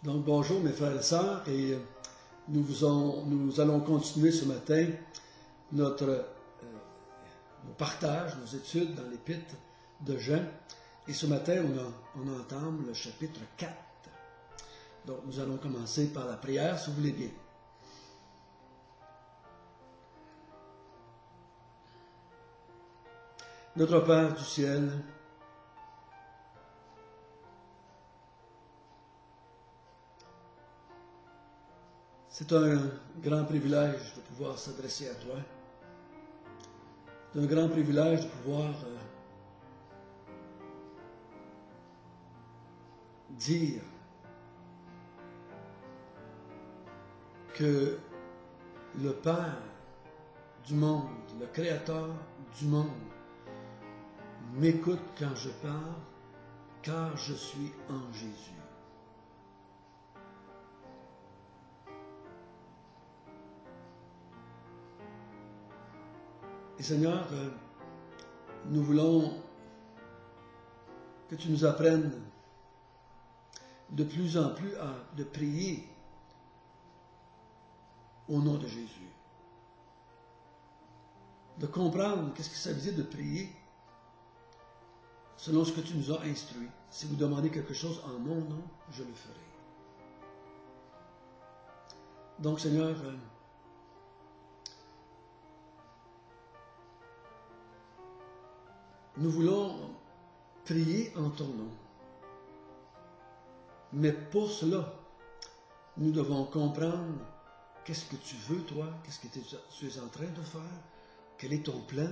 Donc bonjour mes frères et sœurs, et nous allons continuer ce matin nos partages, nos études dans l'épître de Jean. Et ce matin, on entame le chapitre 4. Donc nous allons commencer par la prière, si vous voulez bien. Notre Père du ciel, c'est un grand privilège de pouvoir s'adresser à toi. C'est un grand privilège de pouvoir dire que le Père du monde, le Créateur du monde, m'écoute quand je parle, car je suis en Jésus. Et Seigneur, nous voulons que tu nous apprennes de plus en plus de prier au nom de Jésus. De comprendre qu'est-ce que ça veut dire de prier selon ce que tu nous as instruit. Si vous demandez quelque chose en mon nom, je le ferai. Donc Seigneur, nous voulons prier en ton nom. Mais pour cela, nous devons comprendre qu'est-ce que tu veux, toi, qu'est-ce que tu es en train de faire, quel est ton plan,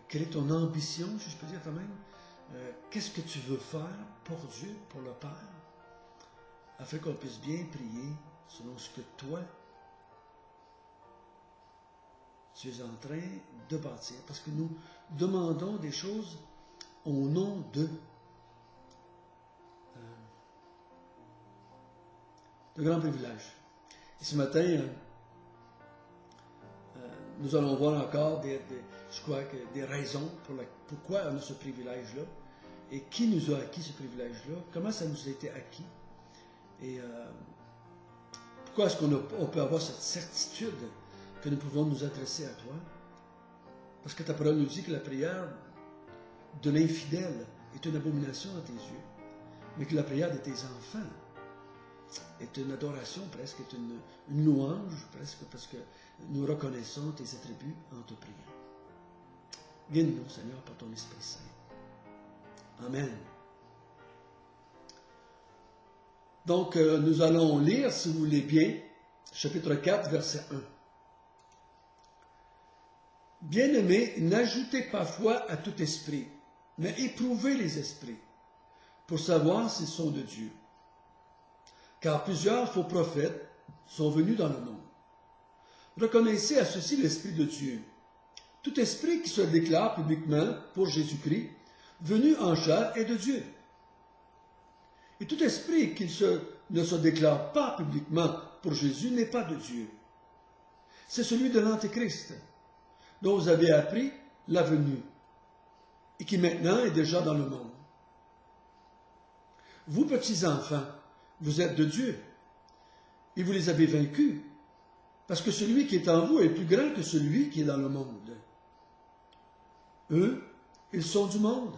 quelle est ton ambition, si je peux dire quand même, qu'est-ce que tu veux faire pour Dieu, pour le Père, afin qu'on puisse bien prier selon ce que toi, tu es en train de bâtir. Parce que nous demandons des choses au nom de grands privilèges. Et ce matin, nous allons voir encore je crois que des raisons pourquoi on a ce privilège-là, et qui nous a acquis ce privilège-là, comment ça nous a été acquis, et pourquoi est-ce qu'on peut avoir cette certitude que nous pouvons nous adresser à toi. Parce que ta parole nous dit que la prière de l'infidèle est une abomination à tes yeux, mais que la prière de tes enfants est une adoration presque, est une louange presque, parce que nous reconnaissons tes attributs en te priant. Guide-nous, Seigneur, par ton Esprit Saint. Amen. Donc, nous allons lire, si vous voulez bien, chapitre 4, verset 1. Bien-aimés, n'ajoutez pas foi à tout esprit, mais éprouvez les esprits, pour savoir s'ils sont de Dieu. Car plusieurs faux prophètes sont venus dans le monde. Reconnaissez à ceci l'Esprit de Dieu. Tout esprit qui se déclare publiquement pour Jésus-Christ, venu en chair, est de Dieu. Et tout esprit qui ne se déclare pas publiquement pour Jésus n'est pas de Dieu. C'est celui de l'Antéchrist, dont vous avez appris la venue, et qui maintenant est déjà dans le monde. Vous, petits enfants, vous êtes de Dieu, et vous les avez vaincus, parce que celui qui est en vous est plus grand que celui qui est dans le monde. Eux, ils sont du monde.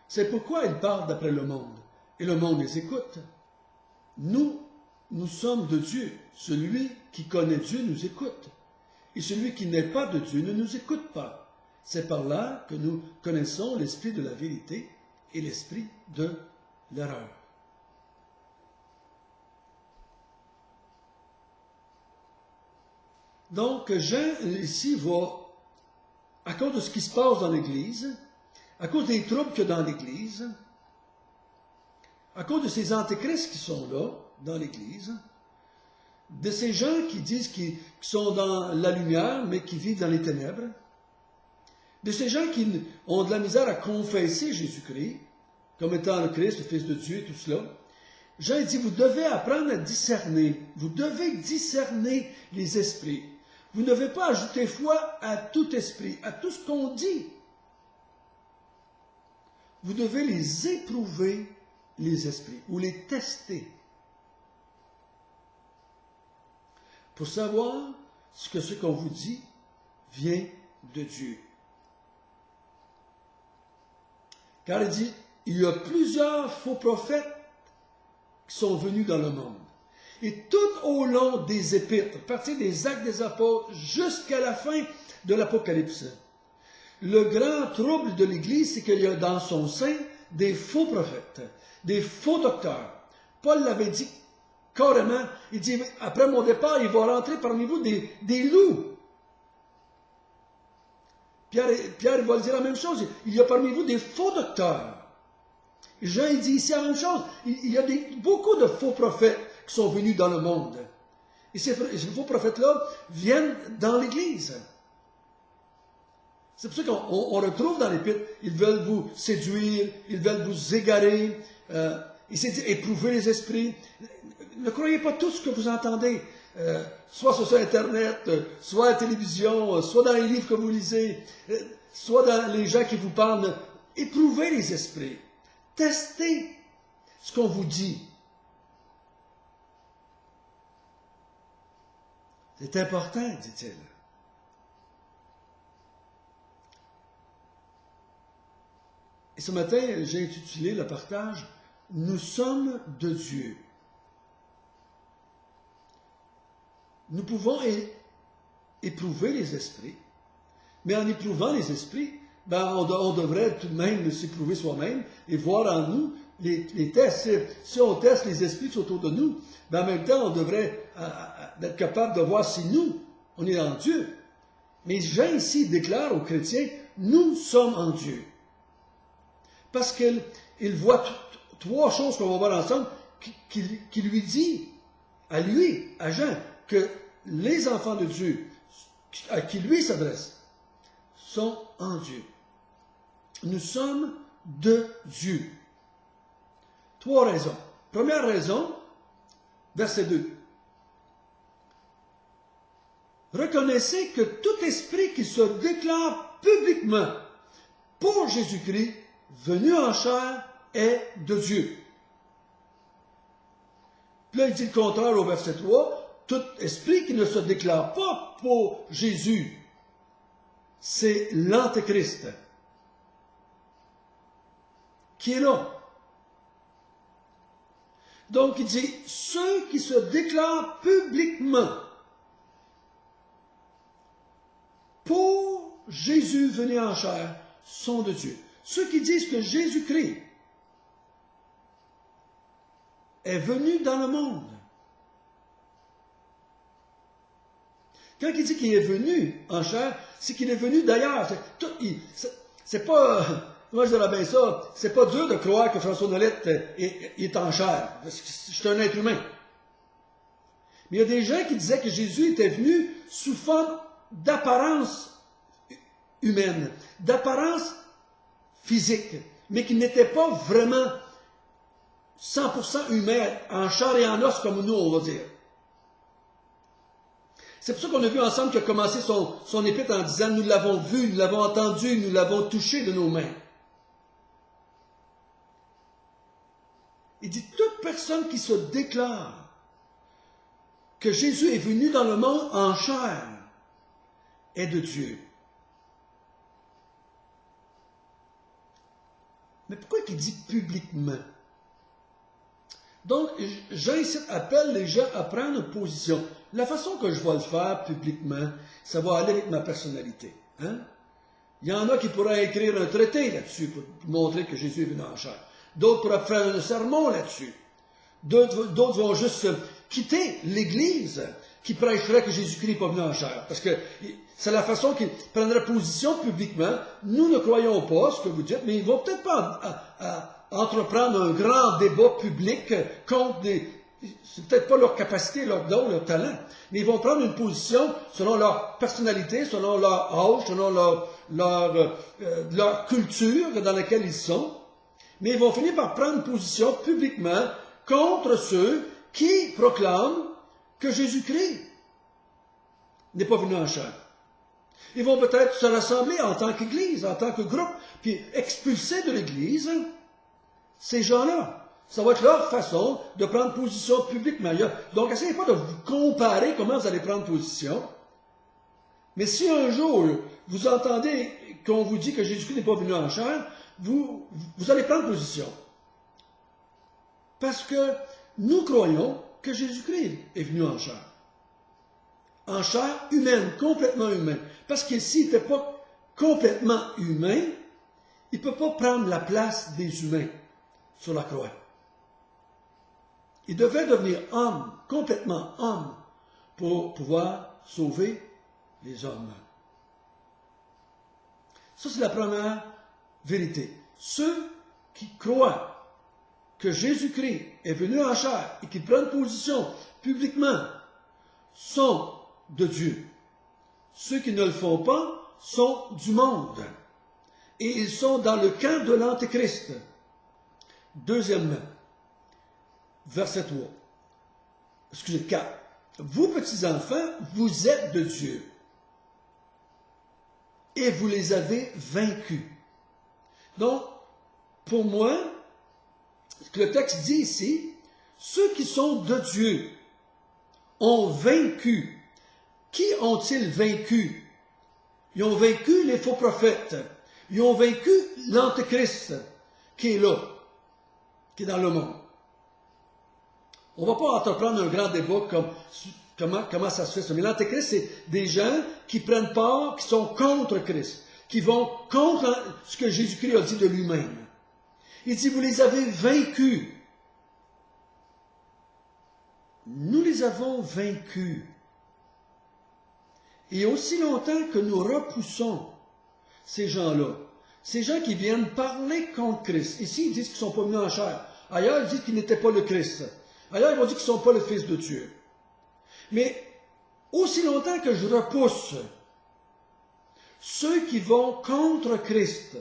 C'est pourquoi ils parlent d'après le monde, et le monde les écoute. Nous sommes de Dieu. Celui qui connaît Dieu nous écoute. Et celui qui n'est pas de Dieu ne nous écoute pas. C'est par là que nous connaissons l'esprit de la vérité et l'esprit de l'erreur. Donc, Jean, ici, à cause de ce qui se passe dans l'Église, à cause des troubles qu'il y a dans l'Église, à cause de ces antéchrists qui sont là, dans l'Église, de ces gens qui disent qu'ils sont dans la lumière, mais qui vivent dans les ténèbres, de ces gens qui ont de la misère à confesser Jésus-Christ, comme étant le Christ, le Fils de Dieu, et tout cela, Jean dit, vous devez apprendre à discerner, vous devez discerner les esprits. Vous ne devez pas ajouter foi à tout esprit, à tout ce qu'on dit. Vous devez les éprouver, les esprits, ou les tester. pour savoir ce qu'on vous dit vient de Dieu. Car il dit, il y a plusieurs faux prophètes qui sont venus dans le monde. Et tout au long des épîtres, à partir des Actes des Apôtres jusqu'à la fin de l'Apocalypse, le grand trouble de l'Église, c'est qu'il y a dans son sein des faux prophètes, des faux docteurs. Paul l'avait dit carrément, il dit, après mon départ, il va rentrer parmi vous des loups. Pierre va dire la même chose, il y a parmi vous des faux docteurs. Jean, il dit ici la même chose, il y a beaucoup de faux prophètes qui sont venus dans le monde. Et ces faux prophètes-là viennent dans l'Église. C'est pour ça qu'on retrouve dans l'Épître, ils veulent vous séduire, ils veulent vous égarer, il s'est dit éprouver les esprits. Ne croyez pas tout ce que vous entendez, soit sur Internet, soit à la télévision, soit dans les livres que vous lisez, soit dans les gens qui vous parlent. Éprouvez les esprits. Testez ce qu'on vous dit. C'est important, dit-il. Et ce matin, j'ai intitulé le partage « Nous sommes de Dieu ». Nous pouvons éprouver les esprits, mais en éprouvant les esprits, on devrait tout de même s'éprouver soi-même et voir en nous les tests. Si on teste les esprits qui sont autour de nous, en même temps, on devrait être capable de voir si nous, on est en Dieu. Mais Jean ici déclare aux chrétiens, nous sommes en Dieu. Parce qu'il voit trois choses qu'on va voir ensemble qui lui dit, à Jean, que les enfants de Dieu, à qui lui s'adresse, sont en Dieu. Nous sommes de Dieu. Trois raisons. Première raison, verset 2. Reconnaissez que tout esprit qui se déclare publiquement pour Jésus-Christ, venu en chair, est de Dieu. Puis là, il dit le contraire au verset 3. Tout esprit qui ne se déclare pas pour Jésus, c'est l'Antéchrist qui est là. Donc il dit, ceux qui se déclarent publiquement pour Jésus venu en chair sont de Dieu. Ceux qui disent que Jésus-Christ est venu dans le monde. Quand il dit qu'il est venu en chair, c'est qu'il est venu d'ailleurs. C'est pas, moi je dirais bien ça, c'est pas dur de croire que François Nolette est en chair. C'est un être humain. Mais il y a des gens qui disaient que Jésus était venu sous forme d'apparence humaine, d'apparence physique, mais qu'il n'était pas vraiment 100% humain, en chair et en os comme nous, on va dire. C'est pour ça qu'on a vu ensemble qu'il a commencé son épître en disant « Nous l'avons vu, nous l'avons entendu, nous l'avons touché de nos mains. » Il dit « Toute personne qui se déclare que Jésus est venu dans le monde en chair est de Dieu. » Mais pourquoi il dit publiquement? Donc, Jean ici appelle les gens à prendre une position. La façon que je vais le faire publiquement, ça va aller avec ma personnalité. Hein? Il y en a qui pourraient écrire un traité là-dessus pour montrer que Jésus est venu en chair. D'autres pourraient faire un sermon là-dessus. D'autres vont juste quitter l'Église qui prêcherait que Jésus-Christ n'est pas venu en chair. Parce que c'est la façon qu'ils prendraient position publiquement. Nous ne croyons pas ce que vous dites, mais ils ne vont peut-être pas entreprendre un grand débat public contre c'est peut-être pas leur capacité, leur don, leur talent, mais ils vont prendre une position selon leur personnalité, selon leur âge, selon leur culture dans laquelle ils sont, mais ils vont finir par prendre une position publiquement contre ceux qui proclament que Jésus-Christ n'est pas venu en chair. Ils vont peut-être se rassembler en tant qu'Église, en tant que groupe, puis expulser de l'Église ces gens-là. Ça va être leur façon de prendre position publiquement. Donc, essayez pas de vous comparer comment vous allez prendre position. Mais si un jour, vous entendez qu'on vous dit que Jésus-Christ n'est pas venu en chair, vous allez prendre position. Parce que nous croyons que Jésus-Christ est venu en chair. En chair humaine, complètement humaine. Parce que s'il n'était pas complètement humain, il ne peut pas prendre la place des humains sur la croix. Il devait devenir homme, complètement homme, pour pouvoir sauver les hommes. Ça, c'est la première vérité. Ceux qui croient que Jésus-Christ est venu en chair et qui prennent position publiquement sont de Dieu. Ceux qui ne le font pas sont du monde. Et ils sont dans le camp de l'Antéchrist. Deuxièmement, verset 3. Excusez, 4. Vous, petits-enfants, vous êtes de Dieu. Et vous les avez vaincus. Donc, pour moi, ce que le texte dit ici, ceux qui sont de Dieu ont vaincu. Qui ont-ils vaincu? Ils ont vaincu les faux prophètes. Ils ont vaincu l'Antéchrist qui est là, qui est dans le monde. On ne va pas entreprendre un grand débat comme comment ça se fait. Mais l'Antéchrist, c'est des gens qui prennent part, qui sont contre Christ, qui vont contre ce que Jésus-Christ a dit de lui-même. Il dit, vous les avez vaincus. Nous les avons vaincus. Et aussi longtemps que nous repoussons ces gens-là, ces gens qui viennent parler contre Christ. Ici, ils disent qu'ils ne sont pas venus en chair. Ailleurs, ils disent qu'ils n'étaient pas le Christ. Ailleurs, ils vont dire qu'ils ne sont pas le Fils de Dieu. Mais aussi longtemps que je repousse ceux qui vont contre Christ,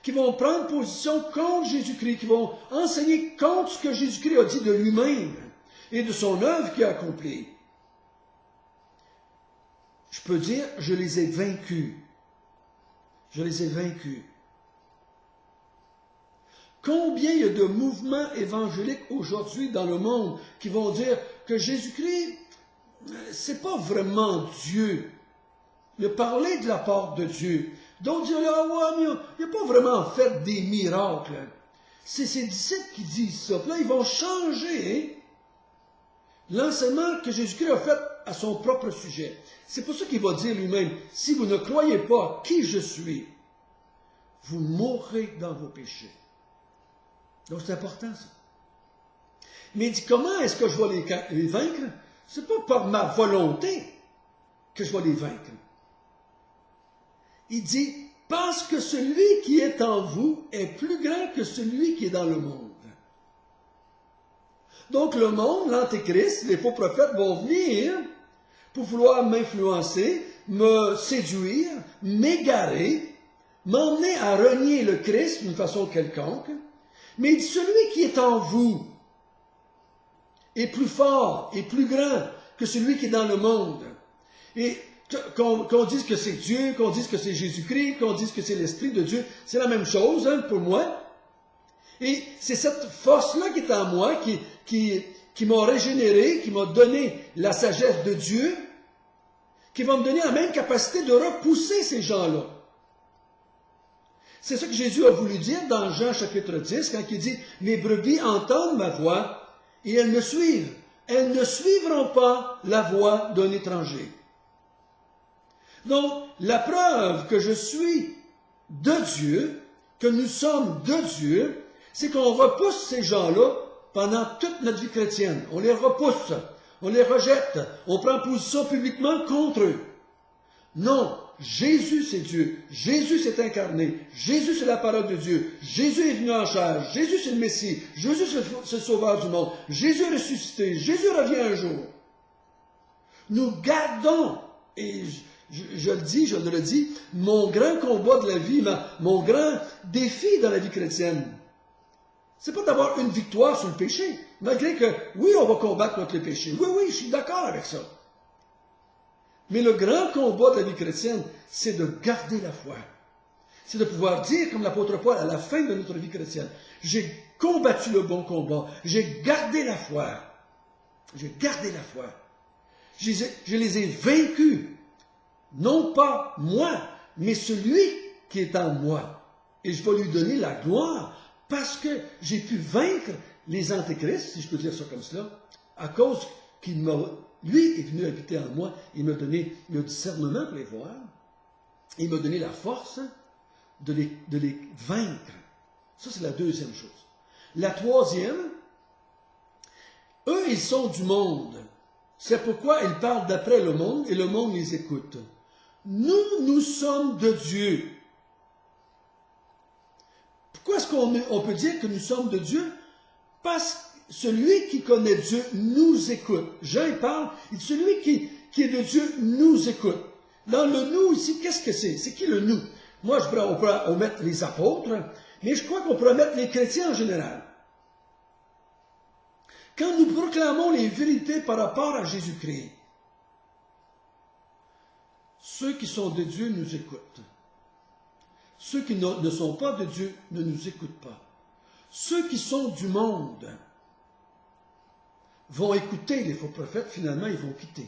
qui vont prendre position contre Jésus-Christ, qui vont enseigner contre ce que Jésus-Christ a dit de lui-même et de son œuvre qu'il a accomplie, je peux dire, je les ai vaincus. Je les ai vaincus. Combien il y a de mouvements évangéliques aujourd'hui dans le monde qui vont dire que Jésus-Christ, c'est pas vraiment Dieu. Il a parlé de la part de Dieu. D'autres disent, ah ouais, mais il n'a pas vraiment fait des miracles. C'est ses disciples qui disent ça. Puis là, ils vont changer l'enseignement que Jésus-Christ a fait à son propre sujet. C'est pour ça qu'il va dire lui-même, si vous ne croyez pas qui je suis, vous mourrez dans vos péchés. Donc c'est important ça. Mais il dit, comment est-ce que je vais les vaincre? Ce n'est pas par ma volonté que je vais les vaincre. Il dit, parce que celui qui est en vous est plus grand que celui qui est dans le monde. Donc le monde, l'Antéchrist, les faux prophètes vont venir pour vouloir m'influencer, me séduire, m'égarer, m'emmener à renier le Christ d'une façon quelconque. Mais il dit, celui qui est en vous est plus fort et plus grand que celui qui est dans le monde. Et qu'on dise que c'est Dieu, qu'on dise que c'est Jésus-Christ, qu'on dise que c'est l'Esprit de Dieu, c'est la même chose pour moi. Et c'est cette force-là qui est en moi, qui m'a régénéré, qui m'a donné la sagesse de Dieu, qui va me donner la même capacité de repousser ces gens-là. C'est ça que Jésus a voulu dire dans Jean chapitre 10, quand il dit « Mes brebis entendent ma voix et elles me suivent. Elles ne suivront pas la voix d'un étranger. » Donc, la preuve que je suis de Dieu, que nous sommes de Dieu, c'est qu'on repousse ces gens-là pendant toute notre vie chrétienne. On les repousse, on les rejette, on prend position publiquement contre eux. Non, Jésus c'est Dieu, Jésus s'est incarné, Jésus c'est la parole de Dieu, Jésus est venu en chair, Jésus c'est le Messie, Jésus c'est le sauveur du monde, Jésus est ressuscité, Jésus revient un jour. Nous gardons, et je le dis, mon grand combat de la vie, mon grand défi dans la vie chrétienne, c'est pas d'avoir une victoire sur le péché, malgré que, oui, on va combattre contre le péché. Oui, je suis d'accord avec ça. Mais le grand combat de la vie chrétienne, c'est de garder la foi. C'est de pouvoir dire, comme l'apôtre Paul, à la fin de notre vie chrétienne, j'ai combattu le bon combat, j'ai gardé la foi. J'ai gardé la foi. Je les ai vaincus. Non pas moi, mais celui qui est en moi. Et je vais lui donner la gloire parce que j'ai pu vaincre les antéchrists, si je peux dire ça comme cela, à cause qu'il m'a, lui est venu habiter en moi, il m'a donné le discernement pour les voir, il m'a donné la force de les vaincre. Ça, c'est la deuxième chose. La troisième, eux, ils sont du monde. C'est pourquoi ils parlent d'après le monde et le monde les écoute. Nous, nous sommes de Dieu. Pourquoi est-ce qu'on peut dire que nous sommes de Dieu? Parce que celui qui connaît Dieu nous écoute. Jean il parle, celui qui est de Dieu nous écoute. Dans le nous ici, qu'est-ce que c'est? C'est qui le nous? Moi, on peut omettre les apôtres, mais je crois qu'on peut omettre les chrétiens en général. Quand nous proclamons les vérités par rapport à Jésus-Christ, ceux qui sont de Dieu nous écoutent. Ceux qui ne sont pas de Dieu ne nous écoutent pas. Ceux qui sont du monde vont écouter les faux prophètes, finalement ils vont quitter.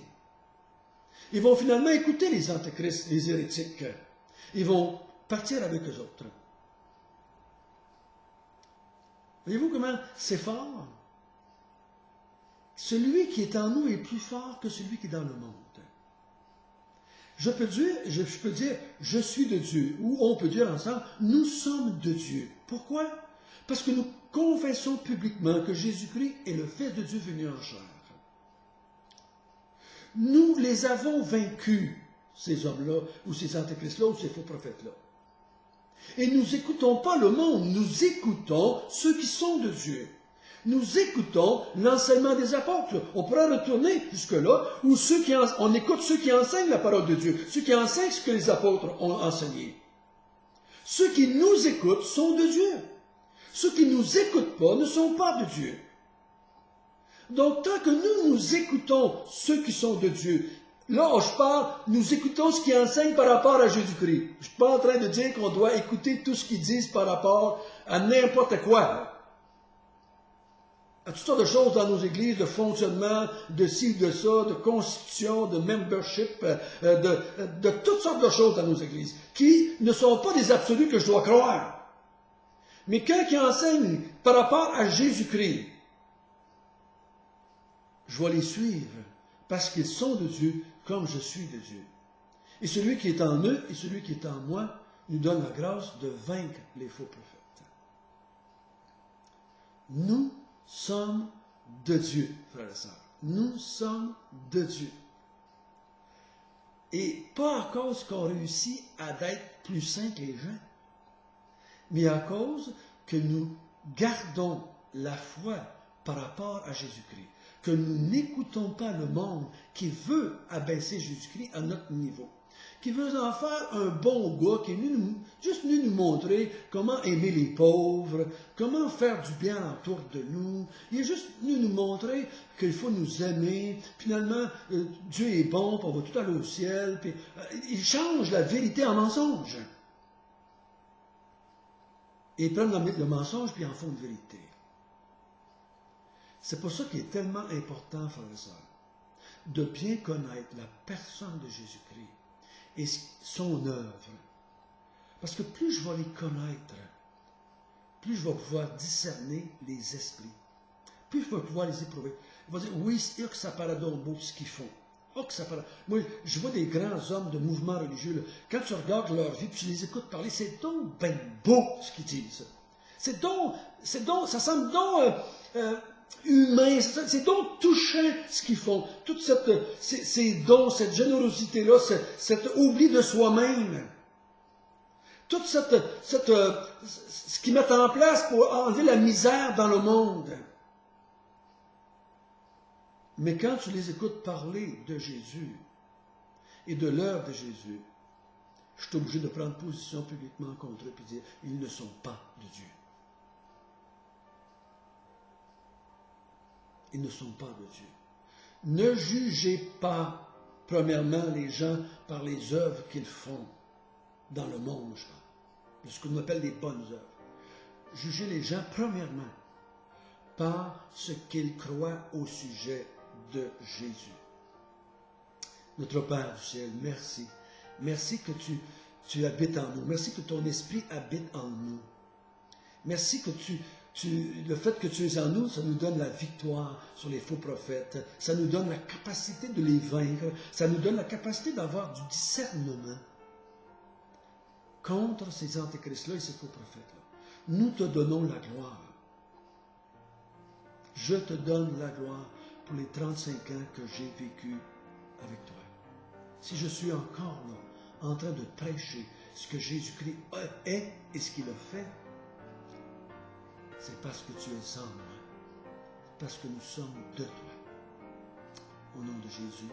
Ils vont finalement écouter les antéchrists, les hérétiques. Ils vont partir avec eux autres. Voyez-vous comment c'est fort? Celui qui est en nous est plus fort que celui qui est dans le monde. Je peux dire, je suis de Dieu, ou on peut dire ensemble, nous sommes de Dieu. Pourquoi? Parce que nous confessons publiquement que Jésus-Christ est le Fils de Dieu venu en chair. Nous les avons vaincus, ces hommes-là, ou ces antéchrists-là, ou ces faux prophètes-là. Et nous n'écoutons pas le monde, nous écoutons ceux qui sont de Dieu. Nous écoutons l'enseignement des apôtres. On pourra retourner jusque-là, où on écoute ceux qui enseignent la parole de Dieu, ceux qui enseignent ce que les apôtres ont enseigné. Ceux qui nous écoutent sont de Dieu. Ceux qui ne nous écoutent pas ne sont pas de Dieu. Donc, tant que nous écoutons ceux qui sont de Dieu, là où je parle, nous écoutons ce qu'ils enseignent par rapport à Jésus-Christ. Je ne suis pas en train de dire qu'on doit écouter tout ce qu'ils disent par rapport à n'importe quoi. À toutes sortes de choses dans nos églises, de fonctionnement, de ci, de ça, de constitution, de membership, de toutes sortes de choses dans nos églises, qui ne sont pas des absolus que je dois croire. Mais quand ils enseignent par rapport à Jésus-Christ, je vais les suivre, parce qu'ils sont de Dieu, comme je suis de Dieu. Et celui qui est en eux et celui qui est en moi nous donne la grâce de vaincre les faux prophètes. Nous sommes de Dieu, frères et sœurs. Nous sommes de Dieu. Et pas à cause qu'on réussit à être plus saints que les gens, mais à cause que nous gardons la foi par rapport à Jésus-Christ, que nous n'écoutons pas le monde qui veut abaisser Jésus-Christ à notre niveau, qui veut en faire un bon gars, qui est juste venu nous montrer comment aimer les pauvres, comment faire du bien autour de nous. Il est juste venu nous montrer qu'il faut nous aimer. Finalement, Dieu est bon, puis on va tout aller au ciel. Puis, il change la vérité en mensonge. Et ils prennent le mensonge, puis en font une vérité. C'est pour ça qu'il est tellement important, frères et sœurs, de bien connaître la personne de Jésus-Christ et son œuvre. Parce que plus je vais les connaître, plus je vais pouvoir discerner les esprits. Plus je vais pouvoir les éprouver. Il va dire, oui, c'est que ça paraît donc beau ce qu'ils font. Oh, que ça paraît. Moi, je vois des grands hommes de mouvements religieux, là. Quand tu regardes leur vie, puis tu les écoutes parler, c'est donc bien beau ce qu'ils disent. C'est donc, ça semble donc humain, c'est donc touchant ce qu'ils font. Toute ces dons, cette générosité-là, cet oubli de soi-même. Tout ce qu'ils mettent en place pour enlever la misère dans le monde. Mais quand tu les écoutes parler de Jésus et de l'œuvre de Jésus, je suis obligé de prendre position publiquement contre eux et dire, ils ne sont pas de Dieu. Ils ne sont pas de Dieu. Ne jugez pas, premièrement, les gens par les œuvres qu'ils font dans le monde, je parle. de ce qu'on appelle les bonnes œuvres. Juger les gens, premièrement, par ce qu'ils croient au sujet de Jésus. Notre Père du ciel, merci. Merci que tu habites en nous. Merci que ton esprit habite en nous. Merci que le fait que tu es en nous, ça nous donne la victoire sur les faux prophètes. Ça nous donne la capacité de les vaincre. Ça nous donne la capacité d'avoir du discernement contre ces antéchrists-là et ces faux prophètes-là. Nous te donnons la gloire. Je te donne la gloire pour les 35 ans que j'ai vécu avec toi. Si je suis encore là, en train de prêcher ce que Jésus-Christ est et ce qu'il a fait, c'est parce que tu es en moi, parce que nous sommes de toi. Au nom de Jésus.